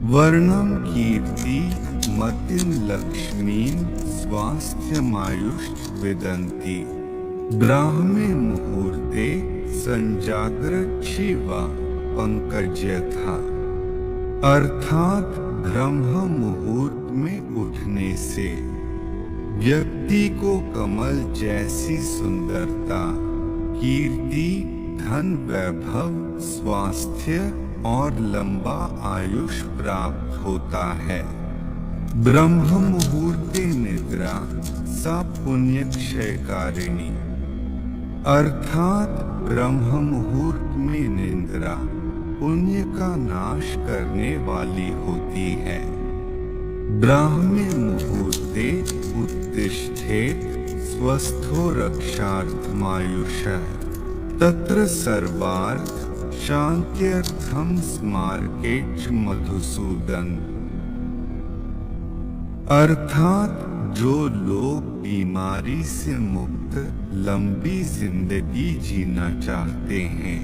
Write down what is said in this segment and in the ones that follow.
वर्णम कीर्ति मतिं लक्ष्मीं स्वास्थ्यमायुष विदन्ति। ब्राह्मे मुहूर्ते संजाग्रत शिवा पंकजयथा। अर्थात ब्रह्म मुहूर्त में उठने से व्यक्ति को कमल जैसी सुंदरता, कीर्ति, धन, वैभव, स्वास्थ्य और लंबा आयुष प्राप्त होता है। ब्रह्म मुहूर्ते निद्रा सा पुण्य क्षयकारिणी। अर्थात ब्रह्म मुहूर्त में निद्रा पुण्य का नाश करने वाली होती है। ब्राह्मे मुहूर्ते उत्तिष्ठेत स्वस्थो रक्षार्थमायुषः तत्र सर्वार्थ शांत्यर्थम स्मारकेच मधुसूदन। अर्थात जो लोग बीमारी से मुक्त लंबी जिंदगी जीना चाहते हैं,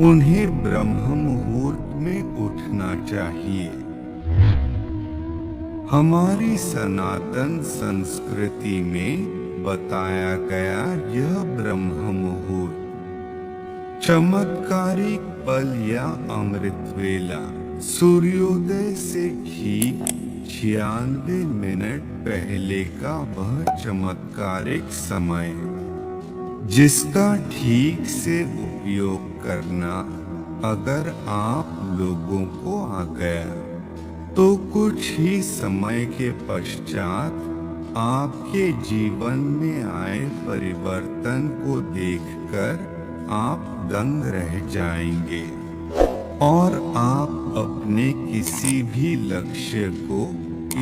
उन्हें ब्रह्म मुहूर्त में उठना चाहिए। हमारी सनातन संस्कृति में बताया गया यह ब्रह्म मुहूर्त चमत्कारिक पल या अमृत वेला सूर्योदय से ठीक 96 मिनट पहले का वह चमत्कारिक समय, जिसका ठीक से उपयोग करना अगर आप लोगों को आ गया तो कुछ ही समय के पश्चात आपके जीवन में आए परिवर्तन को देखकर आप दंग रह जाएंगे और आप अपने किसी भी लक्ष्य को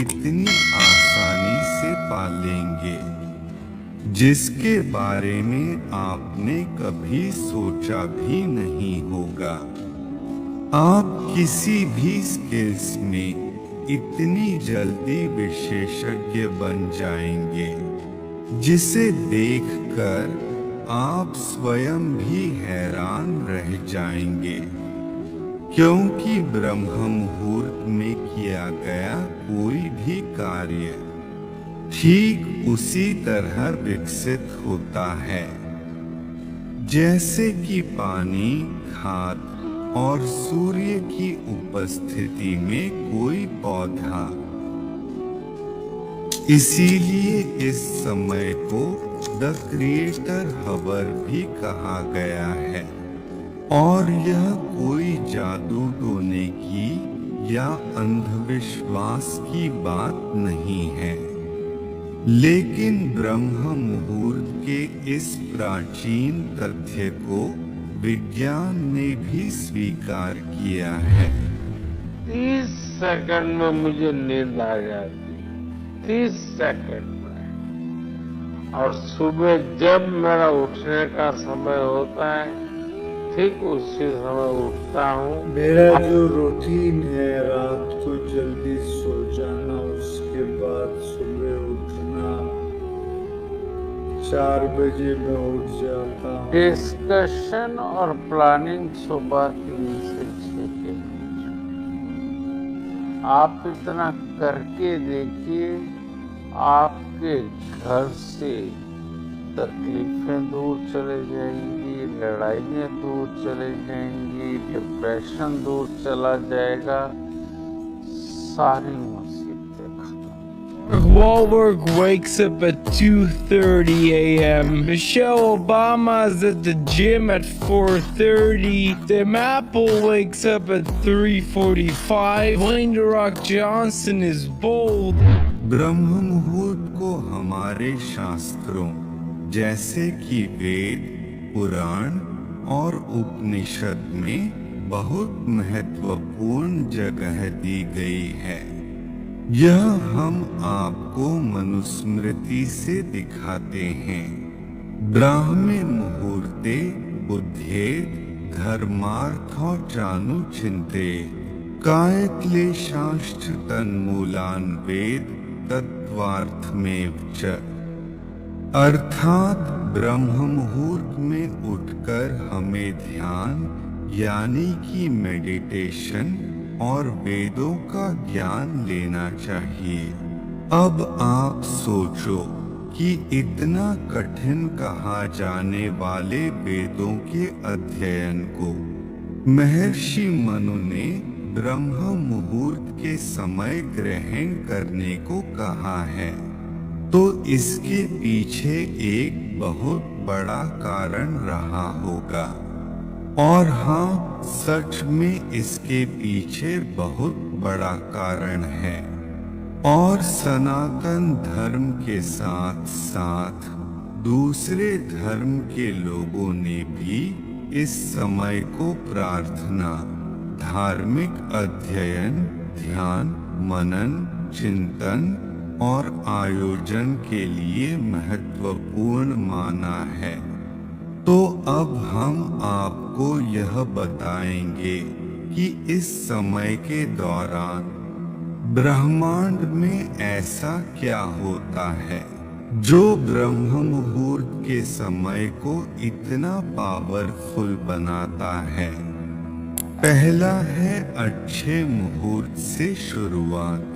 इतनी आसानी से पा लेंगे जिसके बारे में आपने कभी सोचा भी नहीं होगा। आप किसी भी स्किल्स में इतनी जल्दी विशेषज्ञ बन जाएंगे जिसे देखकर आप स्वयं भी हैरान रह जाएंगे, क्योंकि ब्रह्म मुहूर्त में किया गया कोई भी कार्य ठीक उसी तरह विकसित होता है जैसे कि पानी, खाद और सूर्य की उपस्थिति में कोई पौधा। इसीलिए इस समय को द क्रिएटर हवर भी कहा गया है और यह कोई जादू टोने की या अंधविश्वास की बात नहीं है, लेकिन ब्रह्म मुहूर्त के इस प्राचीन तथ्य को विज्ञान ने भी स्वीकार किया है। 30 सेकंड में मुझे नींद आ जाती, 30 सेकंड में। और सुबह जब मेरा उठने का समय होता है ठीक उसी समय उठता हूँ। मेरा जो रूटीन है रात को जल्दी सो जाना, उसके बाद सुबह उठना, 4 बजे मैं उठ जाता हूँ। डिस्कशन और प्लानिंग सुबह 3 से 6 के बीच। आप इतना करके देखिए, आपके घर से तकलीफें दूर चले जाएंगी, लड़ाइयाँ दूर चले जाएंगी, डिप्रेशन दूर चला जाएगा, सारी मुसीबतें खत्म। Wahlberg wakes up at 2:30 a.m. Michelle Obama is at the gym at 4:30. Tim Apple wakes up at 3:45. Dwayne "The Rock" Johnson is bold. ब्रह्म मुहूर्त को हमारे शास्त्रों जैसे कि वेद, पुराण और उपनिषद में बहुत महत्वपूर्ण जगह दी गई है। यह हम आपको मनुस्मृति से दिखाते हैं। ब्राह्मे मुहूर्ते बुद्धेत धर्मार्थो चानुचिन्ते कायक्लेशाश्च तन्मूलान् वेद तत्त्वार्थमेव च। अर्थात ब्रह्म मुहूर्त में उठकर हमें ध्यान यानी कि मेडिटेशन और वेदों का ज्ञान लेना चाहिए। अब आप सोचो कि इतना कठिन कहा जाने वाले वेदों के अध्ययन को महर्षि मनु ने ब्रह्म मुहूर्त के समय ग्रहण करने को कहा है, तो इसके पीछे एक बहुत बड़ा कारण रहा होगा। और हाँ, सच में इसके पीछे बहुत बड़ा कारण है। और सनातन धर्म के साथ साथ दूसरे धर्म के लोगों ने भी इस समय को प्रार्थना, धार्मिक अध्ययन, ध्यान, मनन, चिंतन और आयोजन के लिए महत्वपूर्ण माना है। तो अब हम आपको यह बताएंगे कि इस समय के दौरान ब्रह्मांड में ऐसा क्या होता है जो ब्रह्म मुहूर्त के समय को इतना पावरफुल बनाता है। पहला है अच्छे मुहूर्त से शुरुआत।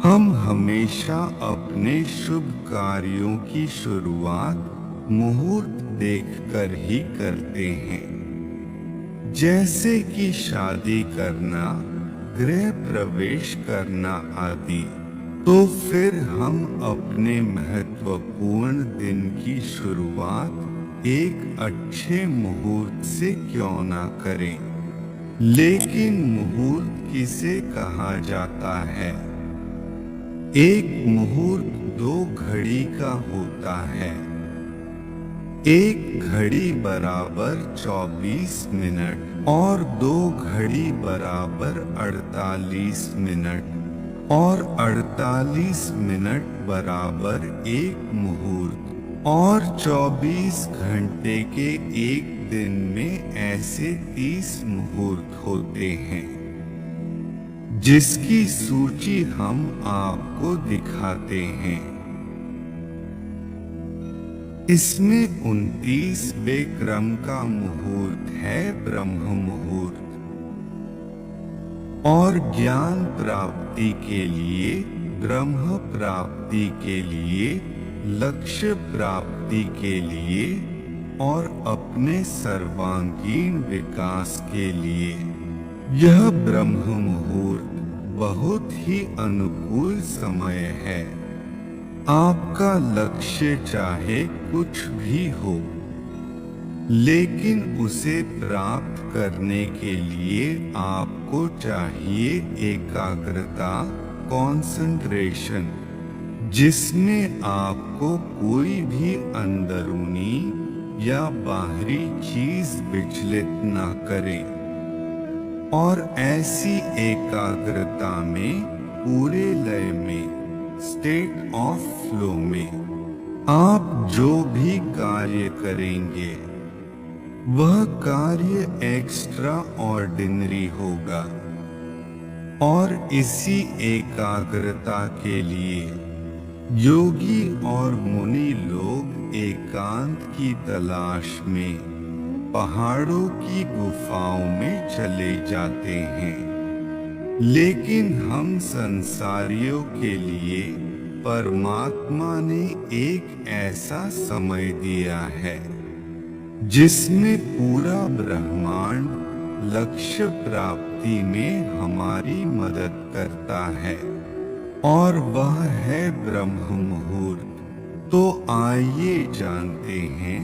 हम हमेशा अपने शुभ कार्यों की शुरुआत मुहूर्त देखकर ही करते हैं, जैसे कि शादी करना, गृह प्रवेश करना आदि। तो फिर हम अपने महत्वपूर्ण दिन की शुरुआत एक अच्छे मुहूर्त से क्यों ना करें। लेकिन मुहूर्त किसे कहा जाता है? एक मुहूर्त 2 घड़ी का होता है। एक घड़ी बराबर 24 मिनट और 2 घड़ी बराबर 48 मिनट और 48 मिनट बराबर एक मुहूर्त और 24 घंटे के एक दिन में ऐसे 30 मुहूर्त होते हैं, जिसकी सूची हम आपको दिखाते हैं। इसमें 29वें क्रम का मुहूर्त है ब्रह्म मुहूर्त। और ज्ञान प्राप्ति के लिए, ब्रह्म प्राप्ति के लिए, लक्ष्य प्राप्ति के लिए और अपने सर्वांगीण विकास के लिए यह ब्रह्म मुहूर्त बहुत ही अनुकूल समय है। आपका लक्ष्य चाहे कुछ भी हो, लेकिन उसे प्राप्त करने के लिए आपको चाहिए एकाग्रता, कंसंट्रेशन, जिसमें आपको कोई भी अंदरूनी या बाहरी चीज विचलित न करे। और ऐसी एकाग्रता में, पूरे लय में, स्टेट ऑफ फ्लो में आप जो भी कार्य करेंगे वह कार्य एक्स्ट्रा ऑर्डिनरी होगा। और इसी एकाग्रता के लिए योगी और मुनि लोग एकांत की तलाश में पहाड़ों की गुफाओं में चले जाते हैं। लेकिन हम संसारियों के लिए परमात्मा ने एक ऐसा समय दिया है जिसमें पूरा ब्रह्मांड लक्ष्य प्राप्ति में हमारी मदद करता है, और वह है ब्रह्म मुहूर्त। तो आइए जानते हैं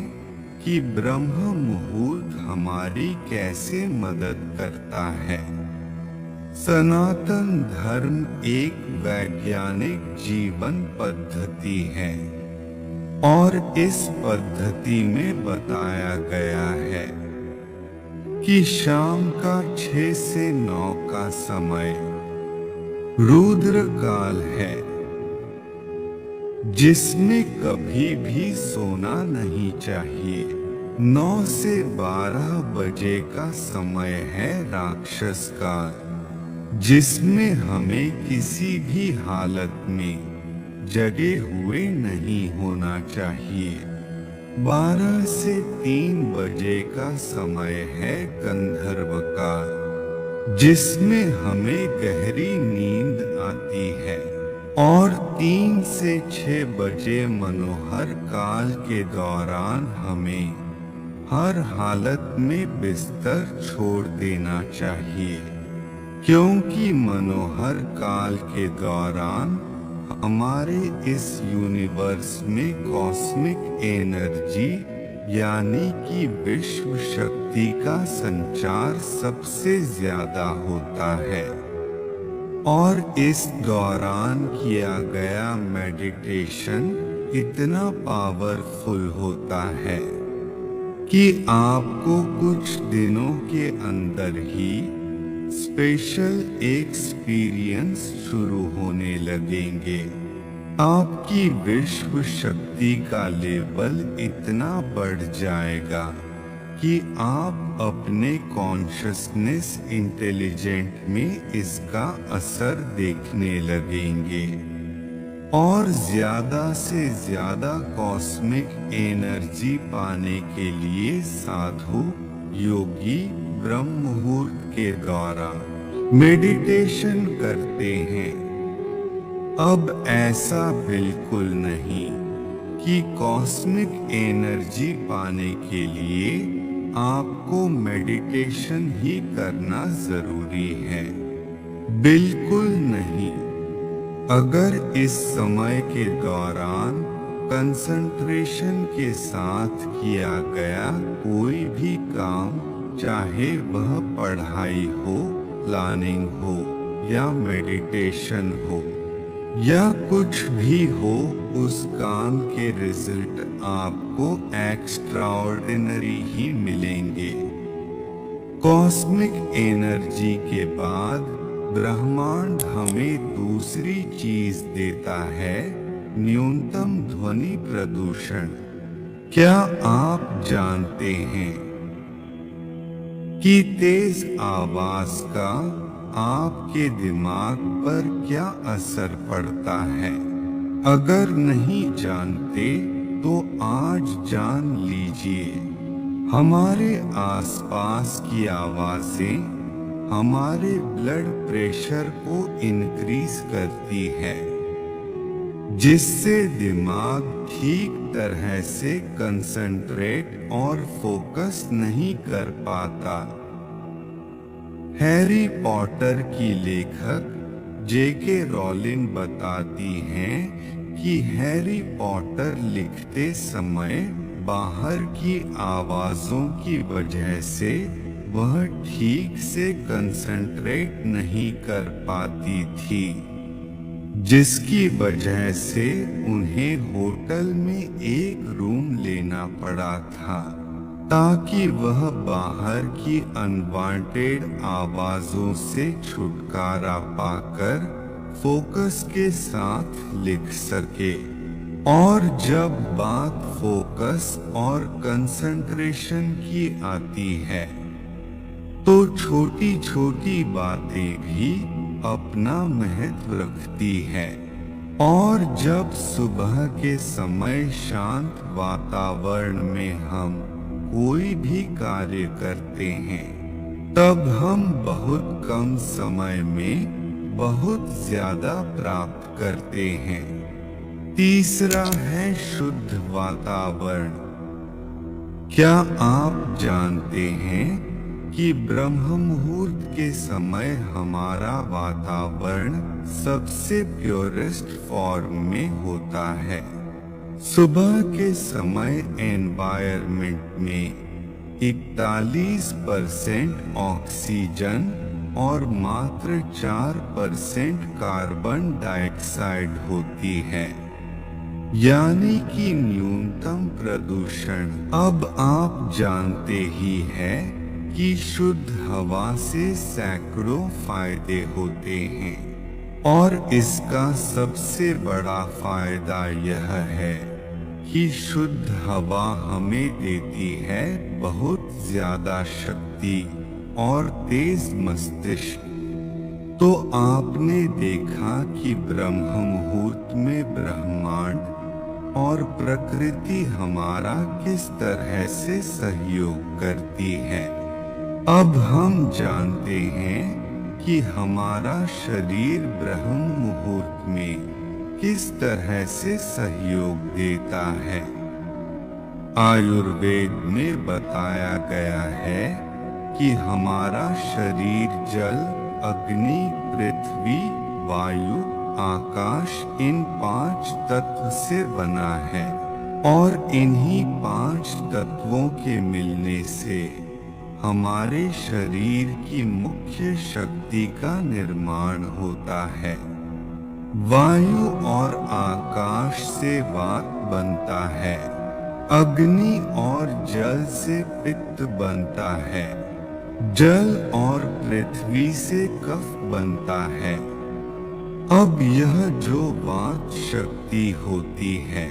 कि ब्रह्म मुहूर्त हमारी कैसे मदद करता है। सनातन धर्म एक वैज्ञानिक जीवन पद्धति है और इस पद्धति में बताया गया है कि शाम का 6 से 9 का समय रुद्र काल है, जिसमें कभी भी सोना नहीं चाहिए। 9 से 12 बजे का समय है राक्षस काल, जिसमें हमें किसी भी हालत में जगे हुए नहीं होना चाहिए। 12 से 3 बजे का समय है गंधर्व काल, जिसमें हमें गहरी नींद आती है और 3 से 6 बजे मनोहर काल के दौरान हमें हर हालत में बिस्तर छोड़ देना चाहिए, क्योंकि मनोहर काल के दौरान हमारे इस यूनिवर्स में कॉस्मिक एनर्जी यानी कि विश्व शक्ति का संचार सबसे ज्यादा होता है। और इस दौरान किया गया मेडिटेशन इतना पावरफुल होता है कि आपको कुछ दिनों के अंदर ही स्पेशल एक्सपीरियंस शुरू होने लगेंगे। आपकी विश्व शक्ति का लेवल इतना बढ़ जाएगा कि आप अपने कॉन्शसनेस इंटेलिजेंट में इसका असर देखने लगेंगे और ज्यादा से ज्यादा कॉस्मिक एनर्जी पाने के लिए साधु योगी ब्रह्म मुहूर्त के द्वारा मेडिटेशन करते हैं। अब ऐसा बिल्कुल नहीं कि कॉस्मिक एनर्जी पाने के लिए आपको मेडिटेशन ही करना जरूरी है, बिल्कुल नहीं। अगर इस समय के दौरान कंसंट्रेशन के साथ किया गया कोई भी काम, चाहे वह पढ़ाई हो, प्लानिंग हो या मेडिटेशन हो या कुछ भी हो, उस काम के रिजल्ट आपको एक्स्ट्राऑर्डिनरी ही मिलेंगे। कॉस्मिक एनर्जी के बाद ब्रह्मांड हमें दूसरी चीज देता है, न्यूनतम ध्वनि प्रदूषण। क्या आप जानते हैं कि तेज आवाज का आपके दिमाग पर क्या असर पड़ता है? अगर नहीं जानते तो आज जान लीजिए। हमारे आसपास की आवाजें हमारे ब्लड प्रेशर को इंक्रीज करती है, जिससे दिमाग ठीक तरह से कंसंट्रेट और फोकस नहीं कर पाता। हैरी पॉटर की लेखक जेके रॉलिंग बताती हैं कि हैरी पॉटर लिखते समय बाहर की आवाजों की वजह से वह ठीक से कंसंट्रेट नहीं कर पाती थी, जिसकी वजह से उन्हें होटल में एक रूम लेना पड़ा था ताकि वह बाहर की अनवांटेड आवाजों से छुटकारा पाकर फोकस के साथ लिख सके। और जब बात फोकस और कंसंट्रेशन की आती है तो छोटी छोटी बातें भी अपना महत्व रखती है। और जब सुबह के समय शांत वातावरण में हम कोई भी कार्य करते हैं, तब हम बहुत कम समय में बहुत ज्यादा प्राप्त करते हैं। तीसरा है शुद्ध वातावरण। क्या आप जानते हैं कि ब्रह्म मुहूर्त के समय हमारा वातावरण सबसे प्योरेस्ट फॉर्म में होता है? सुबह के समय एनवायरनमेंट में 41% ऑक्सीजन और मात्र 4% कार्बन डाइऑक्साइड होती है, यानी कि न्यूनतम प्रदूषण। अब आप जानते ही हैं कि शुद्ध हवा से सैकड़ों फायदे होते हैं और इसका सबसे बड़ा फायदा यह है कि शुद्ध हवा हमें देती है बहुत ज्यादा शक्ति और तेज मस्तिष्क। तो आपने देखा कि ब्रह्म मुहूर्त में ब्रह्मांड और प्रकृति हमारा किस तरह से सहयोग करती है। अब हम जानते हैं कि हमारा शरीर ब्रह्म मुहूर्त में किस तरह से सहयोग देता है। आयुर्वेद में बताया गया है कि हमारा शरीर जल, अग्नि, पृथ्वी, वायु, आकाश इन 5 तत्व से बना है और इन्हीं 5 तत्वों के मिलने से हमारे शरीर की मुख्य शक्ति का निर्माण होता है। वायु और आकाश से वात बनता है, अग्नि और जल से पित्त बनता है, जल और पृथ्वी से कफ बनता है। अब यह जो वात शक्ति होती है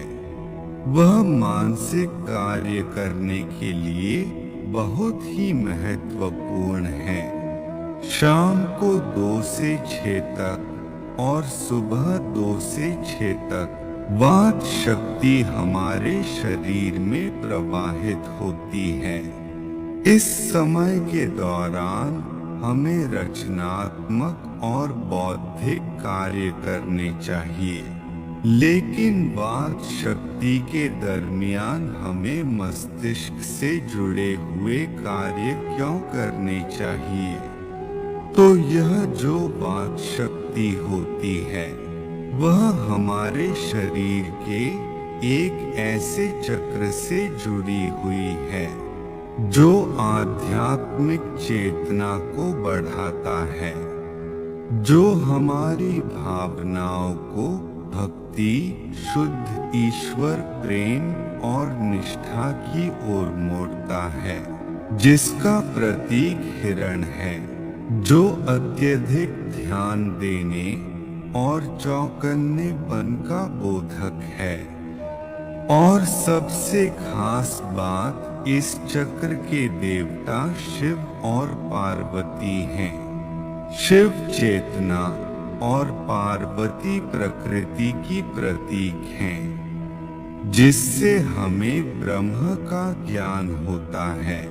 वह मानसिक कार्य करने के लिए बहुत ही महत्वपूर्ण है। शाम को 2 से 6 तक और सुबह 2 से 6 तक वात शक्ति हमारे शरीर में प्रवाहित होती है। इस समय के दौरान हमें रचनात्मक और बौद्धिक कार्य करने चाहिए, लेकिन वात शक्ति के दरमियान हमें मस्तिष्क से जुड़े हुए कार्य क्यों करने चाहिए? तो यह जो वात शक्ति होती है वह हमारे शरीर के एक ऐसे चक्र से जुड़ी हुई है जो आध्यात्मिक चेतना को बढ़ाता है, जो हमारी भावनाओं को भक्ति, शुद्ध ईश्वर प्रेम और निष्ठा की ओर मोड़ता है, जिसका प्रतीक हिरण है, जो अत्यधिक ध्यान देने और चौकन्नेपन का बोधक है। और सबसे खास बात, इस चक्र के देवता शिव और पार्वती हैं। शिव चेतना और पार्वती प्रकृति की प्रतीक हैं, जिससे हमें ब्रह्म का ज्ञान होता है।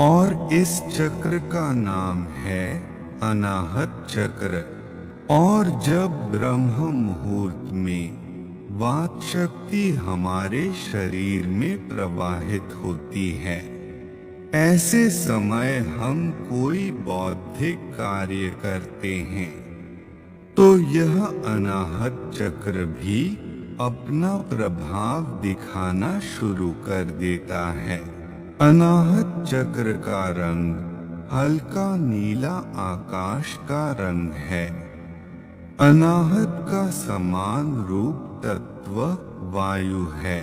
और इस चक्र का नाम है अनाहत चक्र। और जब ब्रह्म मुहूर्त में वात शक्ति हमारे शरीर में प्रवाहित होती है, ऐसे समय हम कोई बौद्धिक कार्य करते हैं तो यह अनाहत चक्र भी अपना प्रभाव दिखाना शुरू कर देता है। अनाहत चक्र का रंग हल्का नीला आकाश का रंग है। अनाहत का समान रूप तत्व वायु है।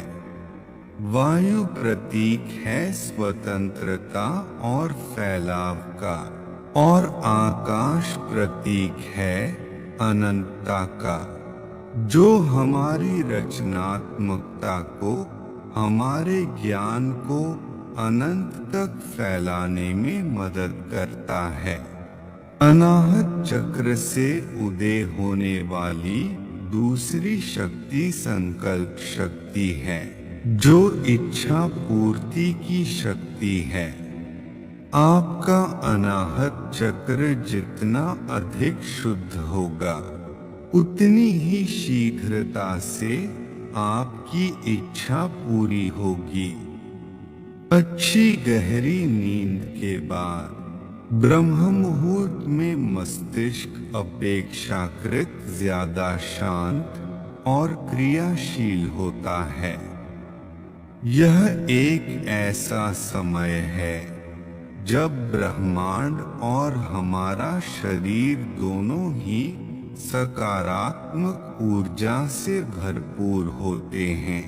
वायु प्रतीक है स्वतंत्रता और फैलाव का, और आकाश प्रतीक है अनंतता का, जो हमारी रचनात्मकता को, हमारे ज्ञान को अनंत तक फैलाने में मदद करता है। अनाहत चक्र से उदय होने वाली दूसरी शक्ति संकल्प शक्ति है, जो इच्छा पूर्ति की शक्ति है। आपका अनाहत चक्र जितना अधिक शुद्ध होगा, उतनी ही शीघ्रता से आपकी इच्छा पूरी होगी। अच्छी गहरी नींद के बाद ब्रह्म मुहूर्त में मस्तिष्क अपेक्षाकृत ज्यादा शांत और क्रियाशील होता है। यह एक ऐसा समय है जब ब्रह्मांड और हमारा शरीर दोनों ही सकारात्मक ऊर्जा से भरपूर होते हैं।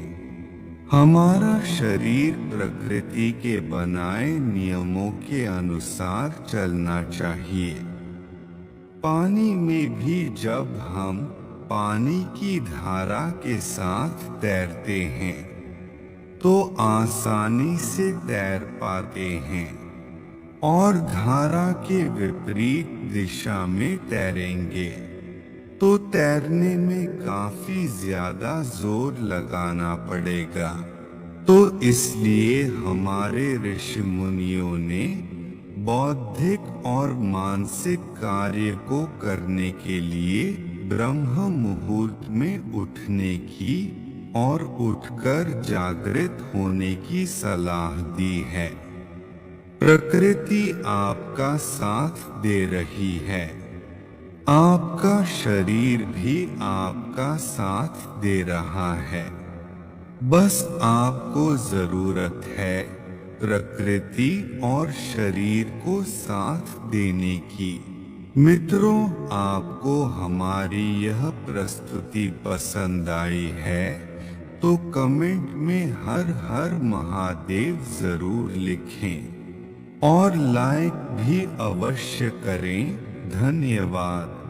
हमारा शरीर प्रकृति के बनाए नियमों के अनुसार चलना चाहिए। पानी में भी जब हम पानी की धारा के साथ तैरते हैं तो आसानी से तैर पाते हैं, और धारा के विपरीत दिशा में तैरेंगे तो तैरने में काफी ज्यादा जोर लगाना पड़ेगा। तो इसलिए हमारे ऋषि मुनियों ने बौद्धिक और मानसिक कार्य को करने के लिए ब्रह्म मुहूर्त में उठने की और उठकर जागृत होने की सलाह दी है। प्रकृति आपका साथ दे रही है, आपका शरीर भी आपका साथ दे रहा है। बस आपको जरूरत है प्रकृति और शरीर को साथ देने की। मित्रों, आपको हमारी यह प्रस्तुति पसंद आई है तो कमेंट में हर हर महादेव जरूर लिखें और लाइक भी अवश्य करें। धन्यवाद।